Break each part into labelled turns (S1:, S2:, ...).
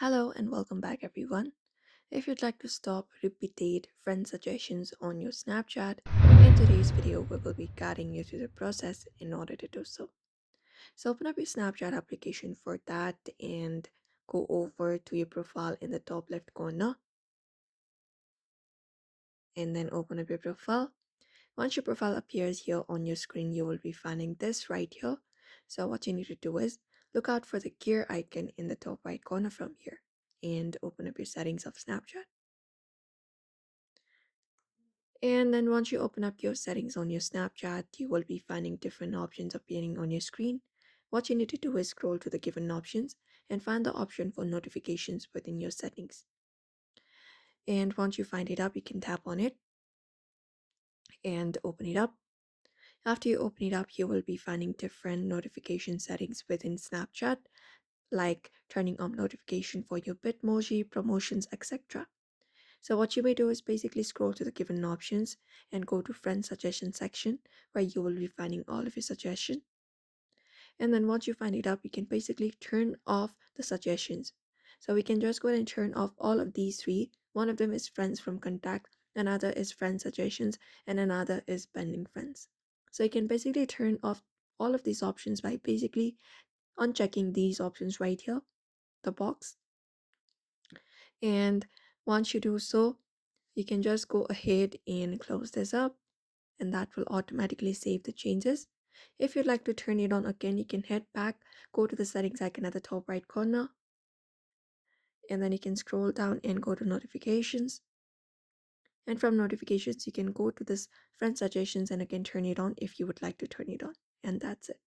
S1: Hello and welcome back, everyone. If you'd like to stop repeated friend suggestions on your Snapchat, in today's video we will be guiding you through the process in order to do so. So open up your Snapchat application for that and go over to your profile in the top left corner and then open up your profile. Once your profile appears here on your screen, you will be finding this right here. So what you need to do is look out for the gear icon in the top right corner from here and open up your settings of Snapchat. And then once you open up your settings on your Snapchat, you will be finding different options appearing on your screen. What you need to do is scroll to the given options and find the option for notifications within your settings. And once you find it up, you can tap on it and open it up. After you open it up, you will be finding different notification settings within Snapchat, like turning on notification for your Bitmoji, promotions, etc. So what you may do is basically scroll to the given options and go to friend suggestion section where you will be finding all of your suggestions. And then once you find it up, you can basically turn off the suggestions. So we can just go ahead and turn off all of these three. One of them is friends from contact, another is friend suggestions, and another is pending friends. So you can basically turn off all of these options by basically unchecking these options right here, the box. And once you do so, you can just go ahead and close this up, and that will automatically save the changes. If you'd like to turn it on again, you can head back, go to the settings icon at the top right corner, and then you can scroll down and go to notifications. And from notifications, you can go to this friend suggestions and again turn it on if you would like to turn it on. And that's it.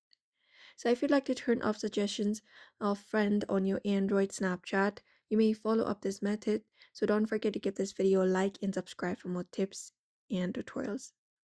S1: So if you'd like to turn off suggestions of friend on your Android Snapchat, you may follow up this method. So don't forget to give this video a like and subscribe for more tips and tutorials.